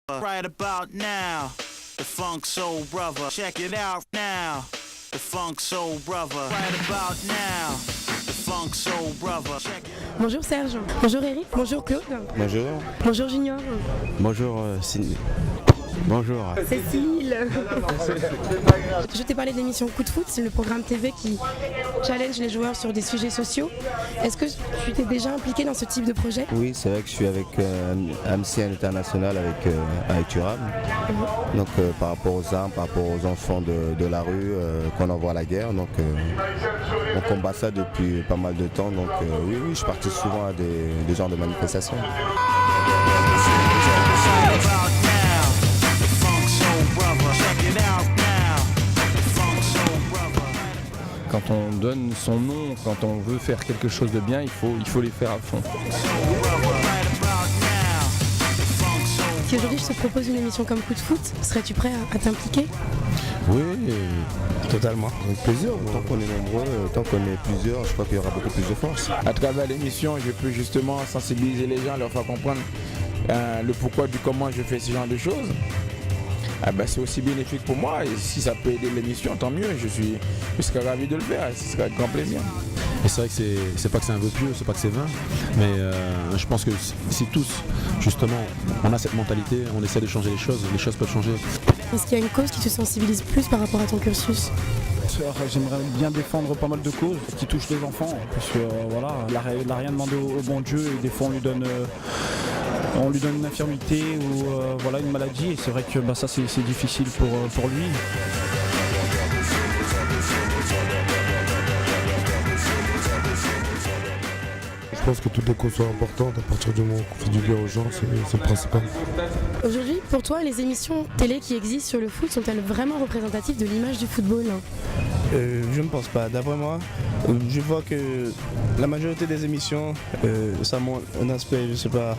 Right about now, the Funk Soul Brother. Check it out now, the Funk Soul Brother. Right about now, the Funk Soul Brother. Bonjour Serge. Bonjour Eric. Bonjour Claude. Bonjour. Bonjour Junior. Bonjour Cindy. Bonjour. Cécile. Je t'ai parlé de l'émission Coup de foot, c'est le programme TV qui challenge les joueurs sur des sujets sociaux. Est-ce que tu t'es déjà impliqué dans ce type de projet? Oui, c'est vrai que je suis avec AMC International avec Thuram. Donc par rapport aux armes, par rapport aux enfants de la rue qu'on envoie à la guerre. Donc on combat ça depuis pas mal de temps. Donc oui, je participe souvent à des genres de manifestations. Quand on donne son nom, quand on veut faire quelque chose de bien, il faut les faire à fond. Si aujourd'hui je te propose une émission comme Coup de foot, serais-tu prêt à t'impliquer? Oui, totalement. Avec plaisir. Tant qu'on est nombreux, tant qu'on est plusieurs, je crois qu'il y aura beaucoup plus de force. À travers l'émission, je peux justement sensibiliser les gens, leur faire comprendre le pourquoi du comment je fais ce genre de choses. C'est aussi bénéfique pour moi et si ça peut aider l'émission, tant mieux. Je serais ravi de le faire, ce serait avec grand plaisir. Et c'est vrai que c'est pas que c'est un vœu pieux, c'est pas que c'est vain, mais je pense que si tous, justement, on a cette mentalité, on essaie de changer les choses peuvent changer. Est-ce qu'il y a une cause qui te sensibilise plus par rapport à ton cursus? J'aimerais bien défendre pas mal de causes qui touchent les enfants, parce que voilà, il n'a rien demandé au bon Dieu et des fois on lui donne une infirmité ou voilà, une maladie et c'est vrai que ça c'est difficile pour lui. Je pense que toutes les causes sont importantes, à partir du moment qu'on fait du bien aux gens, c'est le principal. Aujourd'hui, pour toi, les émissions télé qui existent sur le foot sont-elles vraiment représentatives de l'image du football? Je ne pense pas. D'après moi, je vois que la majorité des émissions, ça montre un aspect, je sais pas,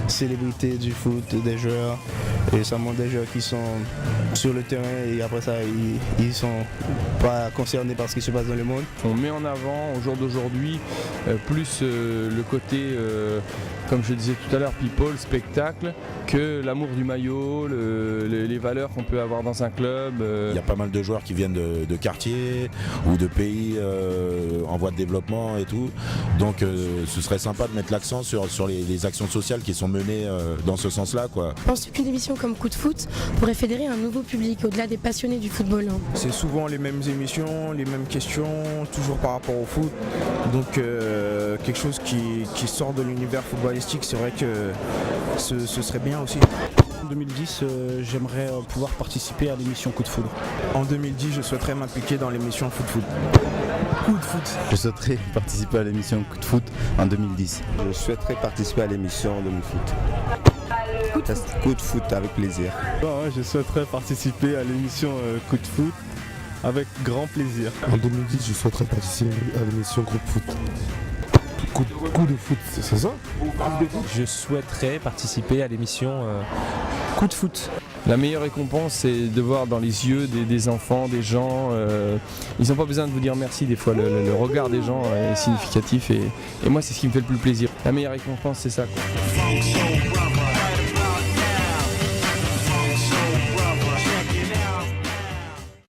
célébrité du foot, des joueurs, et ça montre des joueurs qui sont sur le terrain et après ça, ils sont pas concernés par ce qui se passe dans le monde. On met en avant au jour d'aujourd'hui plus le côté, comme je disais tout à l'heure, people, spectacle, que l'amour du maillot, les valeurs qu'on peut avoir dans un club. Il y a pas mal de joueurs qui viennent de quartiers ou de pays en voie de développement et tout. Donc ce serait sympa de mettre l'accent sur les actions sociales qui sont menées dans ce sens-là, quoi. Penses-tu qu'une émission comme Coup de foot pourrait fédérer un nouveau public au-delà des passionnés du football? C'est souvent les mêmes émissions, les mêmes questions, toujours par rapport au foot. Donc quelque chose qui sort de l'univers footballistique, c'est vrai que ce serait bien aussi. En 2010, j'aimerais pouvoir participer à l'émission Coup de foot. En 2010, je souhaiterais m'impliquer dans l'émission Coup de foot. Coup de foot. Je souhaiterais participer à l'émission Coup de foot en 2010. Je souhaiterais participer à l'émission 2000 foot. Coup de foot avec plaisir. Je souhaiterais participer à l'émission Coup de foot avec grand plaisir. En 2010, je souhaiterais participer à l'émission Groupe Foot. Coup de foot, c'est ça? Je souhaiterais participer à l'émission Coup de foot. La meilleure récompense, c'est de voir dans les yeux des enfants, des gens. Ils n'ont pas besoin de vous dire merci, des fois le regard des gens est significatif et moi c'est ce qui me fait le plus plaisir. La meilleure récompense, c'est ça, quoi.